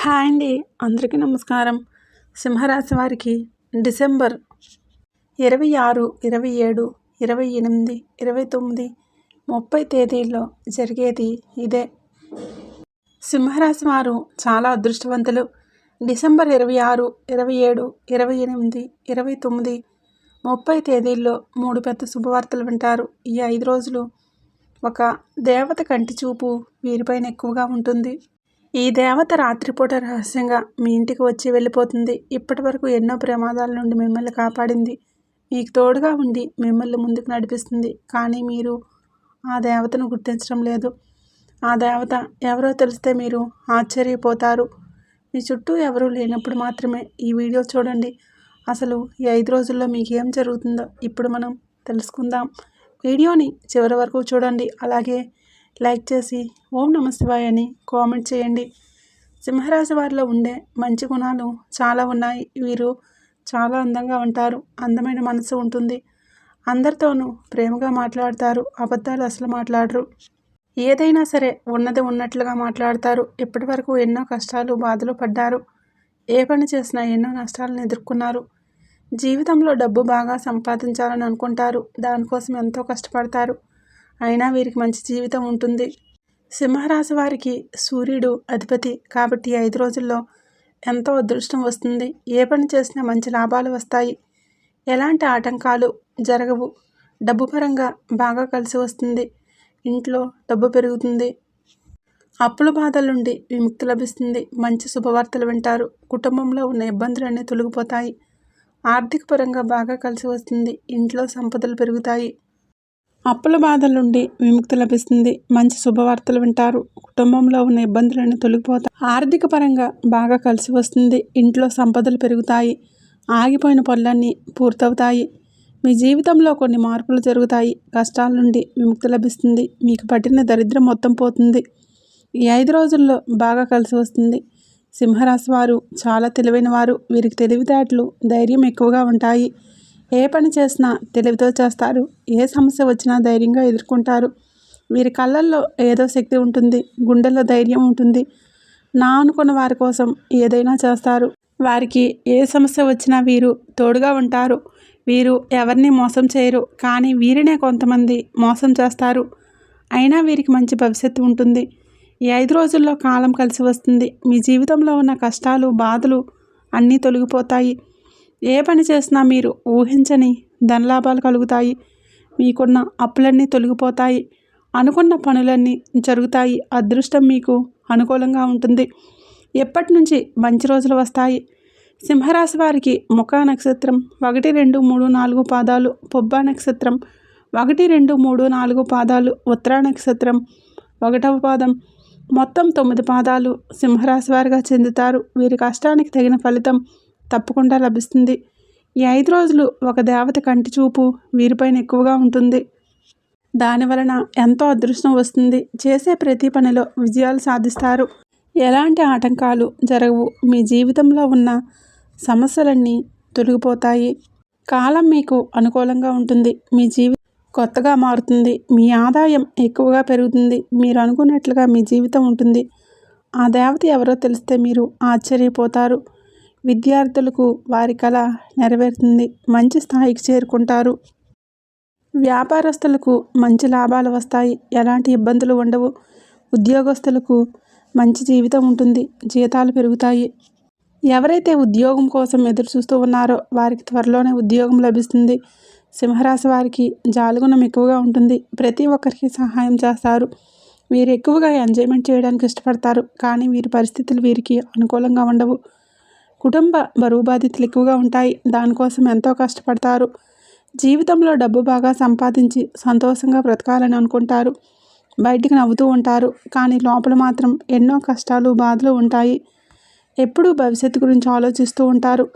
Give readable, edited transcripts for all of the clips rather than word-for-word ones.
Hi అండి. అందరికీ నమస్కారం. సింహరాశి వారికి డిసెంబర్ 26, 27, 28, 29, 30 తేదీల్లో జరిగేది ఇదే. సింహరాశి వారు చాలా అదృష్టవంతులు. డిసెంబర్ 26, 27, 28, 29, 30 తేదీల్లో 3 పెద్ద శుభవార్తలు వింటారు. ఈ 5 రోజులు ఒక దేవత కంటి చూపు వీరిపైన ఎక్కువగా ఉంటుంది. ఈ దేవత రాత్రిపూట రహస్యంగా మీ ఇంటికి వచ్చి వెళ్ళిపోతుంది. ఇప్పటి వరకు ఎన్నో ప్రమాదాల నుండి మిమ్మల్ని కాపాడింది. మీకు తోడుగా ఉండి మిమ్మల్ని ముందుకు నడిపిస్తుంది. కానీ మీరు ఆ దేవతను గుర్తించడం లేదు. ఆ దేవత ఎవరో తెలిస్తే మీరు ఆశ్చర్యపోతారు. మీ చుట్టూ ఎవరూ లేనప్పుడు మాత్రమే ఈ వీడియో చూడండి. అసలు ఈ 5 రోజుల్లో మీకు ఏం జరుగుతుందో ఇప్పుడు మనం తెలుసుకుందాం. వీడియోని చివరి వరకు చూడండి. అలాగే లైక్ చేసి ఓం నమః శివాయ అని కామెంట్ చేయండి. సింహరాశి వారిలో ఉండే మంచి గుణాలు చాలా ఉన్నాయి. వీరు చాలా అందంగా ఉంటారు. అందమైన మనసు ఉంటుంది. అందరితోనూ ప్రేమగా మాట్లాడతారు. అబద్ధాలు అసలు మాట్లాడరు. ఏదైనా సరే ఉన్నది ఉన్నట్లుగా మాట్లాడతారు. ఇప్పటి వరకు ఎన్నో కష్టాలు బాధలు పడ్డారు. ఏ పని చేసినా ఎన్నో నష్టాలను ఎదుర్కొన్నారు. జీవితంలో డబ్బు బాగా సంపాదించాలని అనుకుంటారు. దానికోసం ఎంతో కష్టపడతారు. అయినా వీరికి మంచి జీవితం ఉంటుంది. సింహరాశి వారికి సూర్యుడు అధిపతి కాబట్టి 5 రోజుల్లో ఎంతో అదృష్టం వస్తుంది. ఏ పని చేసినా మంచి లాభాలు వస్తాయి. ఎలాంటి ఆటంకాలు జరగవు. డబ్బు పరంగా బాగా కలిసి వస్తుంది. ఇంట్లో డబ్బు పెరుగుతుంది. అప్పుల బాధల నుండి విముక్తి లభిస్తుంది. మంచి శుభవార్తలు వింటారు. కుటుంబంలో ఉన్న ఇబ్బందులన్నీ తొలగిపోతాయి. ఆర్థిక పరంగా బాగా కలిసి వస్తుంది. ఇంట్లో సంపదలు పెరుగుతాయి. అప్పుల బాధల నుండి విముక్తి లభిస్తుంది. మంచి శుభవార్తలు వింటారు. కుటుంబంలో ఉన్న ఇబ్బందులన్నీ తొలగిపోతాయి. ఆర్థిక పరంగా బాగా కలిసి వస్తుంది. ఇంట్లో సంపదలు పెరుగుతాయి. ఆగిపోయిన పనులన్నీ పూర్తవుతాయి. మీ జీవితంలో కొన్ని మార్పులు జరుగుతాయి. కష్టాల నుండి విముక్తి లభిస్తుంది. మీకు పట్టిన దరిద్రం మొత్తం పోతుంది. ఈ 5 రోజుల్లో బాగా కలిసి వస్తుంది. సింహరాశి వారు చాలా తెలివైన వారు. వీరికి తెలివితేటలు ధైర్యం ఎక్కువగా ఉంటాయి. ఏ పని చేసినా తెలివితో చేస్తారు. ఏ సమస్య వచ్చినా ధైర్యంగా ఎదుర్కొంటారు. వీరి కళ్ళల్లో ఏదో శక్తి ఉంటుంది. గుండెల్లో ధైర్యం ఉంటుంది. నా అనుకున్న వారి కోసం ఏదైనా చేస్తారు. వారికి ఏ సమస్య వచ్చినా వీరు తోడుగా ఉంటారు. వీరు ఎవరిని మోసం చేయరు. కానీ వీరినే కొంతమంది మోసం చేస్తారు. అయినా వీరికి మంచి భవిష్యత్తు ఉంటుంది. ఈ 5 రోజుల్లో కాలం కలిసి వస్తుంది. మీ జీవితంలో ఉన్న కష్టాలు బాధలు అన్నీ తొలగిపోతాయి. ఏ పని చేసినా మీరు ఊహించని ధనలాభాలు కలుగుతాయి. మీకున్న అప్పులన్నీ తొలగిపోతాయి. అనుకున్న పనులన్నీ జరుగుతాయి. అదృష్టం మీకు అనుకూలంగా ఉంటుంది. ఎప్పటి నుంచి మంచి రోజులు వస్తాయి. సింహరాశి వారికి ముఖా నక్షత్రం 1, 2, 3, 4 పాదాలు, పొబ్బా నక్షత్రం 1, 2, 3, 4 పాదాలు, ఉత్తరా నక్షత్రం 1వ పాదం, మొత్తం 9 పాదాలు సింహరాశి వారిగా చెందుతారు. వీరి కష్టానికి తగిన ఫలితం తప్పకుండా లభిస్తుంది. ఈ 5 రోజులు ఒక దేవత కంటి చూపు వీరిపైన ఎక్కువగా ఉంటుంది. దానివలన ఎంతో అదృష్టం వస్తుంది. చేసే ప్రతి పనిలో విజయాలు సాధిస్తారు. ఎలాంటి ఆటంకాలు జరగవు. మీ జీవితంలో ఉన్న సమస్యలన్నీ తొలగిపోతాయి. కాలం మీకు అనుకూలంగా ఉంటుంది. మీ జీవితం కొత్తగా మారుతుంది. మీ ఆదాయం ఎక్కువగా పెరుగుతుంది. మీరు అనుకున్నట్లుగా మీ జీవితం ఉంటుంది. ఆ దేవత ఎవరో తెలిస్తే మీరు ఆశ్చర్యపోతారు. విద్యార్థులకు వారి కళ నెరవేరుతుంది. మంచి స్థాయికి చేరుకుంటారు. వ్యాపారస్తులకు మంచి లాభాలు వస్తాయి. ఎలాంటి ఇబ్బందులు ఉండవు. ఉద్యోగస్తులకు మంచి జీవితం ఉంటుంది. జీతాలు పెరుగుతాయి. ఎవరైతే ఉద్యోగం కోసం ఎదురు చూస్తూ ఉన్నారో వారికి త్వరలోనే ఉద్యోగం లభిస్తుంది. సింహరాశి వారికి జాలిగుణం ఎక్కువగా ఉంటుంది. ప్రతి ఒక్కరికి సహాయం చేస్తారు. వీరు ఎక్కువగా ఎంజాయ్మెంట్ చేయడానికి ఇష్టపడతారు. కానీ వీరి పరిస్థితులు వీరికి అనుకూలంగా ఉండవు. కుటుంబ బరువు బాధ్యతలు ఎక్కువగా ఉంటాయి. దానికోసం ఎంతో కష్టపడతారు. జీవితంలో డబ్బు బాగా సంపాదించి సంతోషంగా బ్రతకాలని అనుకుంటారు. బయటికి నవ్వుతూ ఉంటారు. కానీ లోపల మాత్రం ఎన్నో కష్టాలు బాధలు ఉంటాయి. ఎప్పుడూ భవిష్యత్తు గురించి ఆలోచిస్తూ ఉంటారు.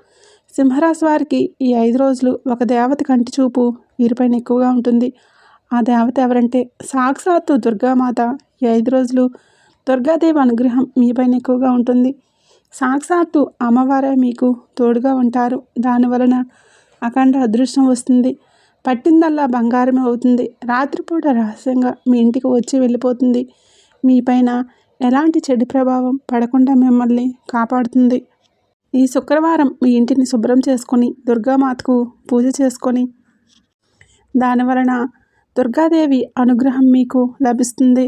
సింహరాశి వారికి ఈ 5 రోజులు ఒక దేవత కంటి చూపు వీరిపైన ఎక్కువగా ఉంటుంది. ఆ దేవత ఎవరంటే సాక్షాత్తు దుర్గామాత. ఈ 5 రోజులు దుర్గాదేవి అనుగ్రహం మీపైన ఎక్కువగా ఉంటుంది. సాక్షాత్తు అమ్మవారే మీకు తోడుగా ఉంటారు. దానివలన అఖండ అదృష్టం వస్తుంది. పట్టిందల్లా బంగారమే అవుతుంది. రాత్రిపూట రహస్యంగా మీ ఇంటికి వచ్చి వెళ్ళిపోతుంది. మీపైన ఎలాంటి చెడు ప్రభావం పడకుండా మిమ్మల్ని కాపాడుతుంది. ఈ శుక్రవారం మీ ఇంటిని శుభ్రం చేసుకొని దుర్గామాతకు పూజ చేసుకొని దానివలన దుర్గాదేవి అనుగ్రహం మీకు లభిస్తుంది.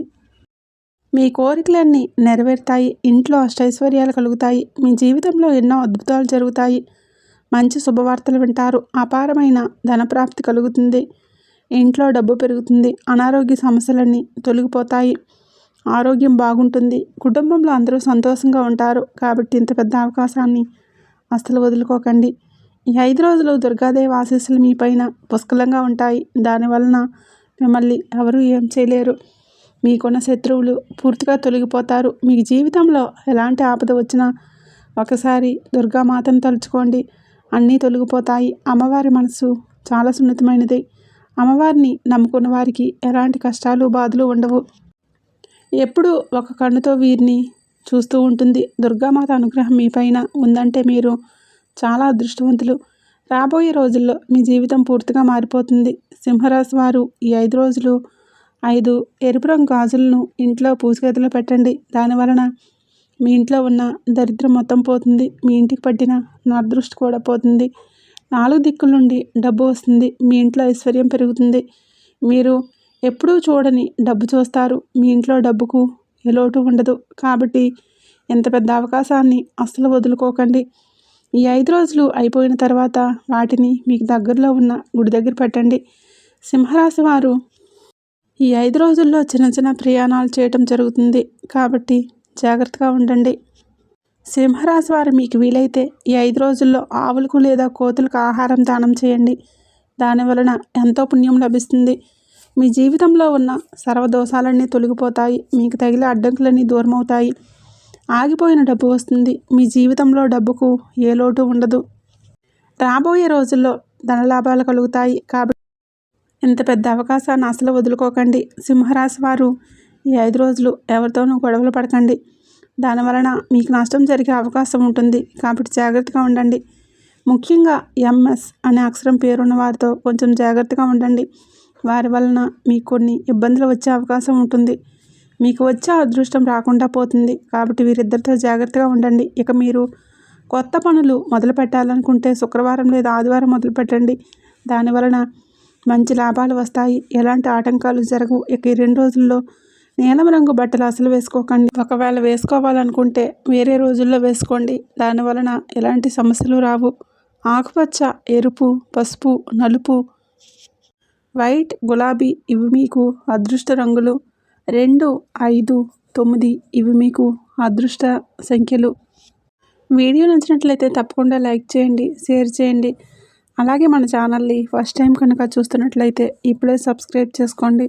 మీ కోరికలన్నీ నెరవేరుతాయి. ఇంట్లో అష్టైశ్వర్యాలు కలుగుతాయి. మీ జీవితంలో ఎన్నో అద్భుతాలు జరుగుతాయి. మంచి శుభవార్తలు వింటారు. అపారమైన ధనప్రాప్తి కలుగుతుంది. ఇంట్లో డబ్బు పెరుగుతుంది. అనారోగ్య సమస్యలన్నీ తొలగిపోతాయి. ఆరోగ్యం బాగుంటుంది. కుటుంబంలో అందరూ సంతోషంగా ఉంటారు. కాబట్టి ఇంత పెద్ద అవకాశాన్ని అస్సలు వదులుకోకండి. ఈ 5 రోజులు దుర్గాదేవి ఆశీస్సులు మీ పైన పుష్కలంగా ఉంటాయి. దానివలన మిమ్మల్ని ఎవరూ ఏం చేయలేరు. మీకున్న శత్రువులు పూర్తిగా తొలగిపోతారు. మీ జీవితంలో ఎలాంటి ఆపద వచ్చినా ఒకసారి దుర్గామాతను తలుచుకోండి, అన్నీ తొలగిపోతాయి. అమ్మవారి మనసు చాలా సున్నితమైనది. అమ్మవారిని నమ్ముకున్న వారికి ఎలాంటి కష్టాలు బాధలు ఉండవు. ఎప్పుడూ ఒక కన్నుతో వీరిని చూస్తూ ఉంటుంది. దుర్గామాత అనుగ్రహం మీ పైన ఉందంటే మీరు చాలా అదృష్టవంతులు. రాబోయే రోజుల్లో మీ జీవితం పూర్తిగా మారిపోతుంది. సింహరాశి వారు ఈ 5 రోజులు 5 ఎరుపు రంగు గాజులను ఇంట్లో పూజగదిలో పెట్టండి. దానివలన మీ ఇంట్లో ఉన్న దరిద్రం మొత్తం పోతుంది. మీ ఇంటికి పట్టిన నరదృష్టి కూడా పోతుంది. 4 దిక్కుల నుండి డబ్బు వస్తుంది. మీ ఇంట్లో ఐశ్వర్యం పెరుగుతుంది. మీరు ఎప్పుడూ చూడని డబ్బు చూస్తారు. మీ ఇంట్లో డబ్బుకు ఏ లోటు ఉండదు. కాబట్టి ఎంత పెద్ద అవకాశాన్ని అస్సలు వదులుకోకండి. ఈ 5 రోజులు అయిపోయిన తర్వాత వాటిని మీకు దగ్గరలో ఉన్న గుడి దగ్గర పెట్టండి. సింహరాశి వారు ఈ 5 రోజుల్లో చిన్న చిన్న ప్రయాణాలు చేయటం జరుగుతుంది. కాబట్టి జాగ్రత్తగా ఉండండి. సింహరాశి వారు మీకు వీలైతే ఈ 5 రోజుల్లో ఆవులకు లేదా కోతులకు ఆహారం దానం చేయండి. దానివలన ఎంతో పుణ్యం లభిస్తుంది. మీ జీవితంలో ఉన్న సర్వదోషాలన్నీ తొలగిపోతాయి. మీకు తగిలే అడ్డంకులన్నీ దూరమవుతాయి. ఆగిపోయిన డబ్బు వస్తుంది. మీ జీవితంలో డబ్బుకు ఏ లోటు ఉండదు. రాబోయే రోజుల్లో ధనలాభాలు కలుగుతాయి. కాబట్టి ఇంత పెద్ద అవకాశాన్ని అసలు వదులుకోకండి. సింహరాశి వారు ఈ 5 రోజులు ఎవరితోనూ గొడవలు పడకండి. దానివలన మీకు నష్టం జరిగే అవకాశం ఉంటుంది. కాబట్టి జాగ్రత్తగా ఉండండి. ముఖ్యంగా MS అనే అక్షరం పేరున్న వారితో కొంచెం జాగ్రత్తగా ఉండండి. వారి వలన మీకు కొన్ని ఇబ్బందులు వచ్చే అవకాశం ఉంటుంది. మీకు వచ్చే అదృష్టం రాకుండా పోతుంది. కాబట్టి వీరిద్దరితో జాగ్రత్తగా ఉండండి. ఇక మీరు కొత్త పనులు మొదలు పెట్టాలనుకుంటే శుక్రవారం లేదా ఆదివారం మొదలు పెట్టండి. దానివలన మంచి లాభాలు వస్తాయి. ఎలాంటి ఆటంకాలు జరగవు. ఇక ఈ 2 రోజుల్లో నీలం రంగు బట్టలు అసలు వేసుకోకండి. ఒకవేళ వేసుకోవాలనుకుంటే వేరే రోజుల్లో వేసుకోండి. దానివలన ఎలాంటి సమస్యలు రావు. ఆకుపచ్చ, ఎరుపు, పసుపు, నలుపు, వైట్, గులాబీ ఇవి మీకు అదృష్ట రంగులు. 2, 5, 9 ఇవి మీకు అదృష్ట సంఖ్యలు. వీడియో నచ్చినట్లయితే తప్పకుండా లైక్ చేయండి, షేర్ చేయండి. అలాగే మన ఛానల్ని ఫస్ట్ టైం కనుక చూస్తున్నట్లయితే ఇప్పుడే సబ్స్క్రైబ్ చేసుకోండి.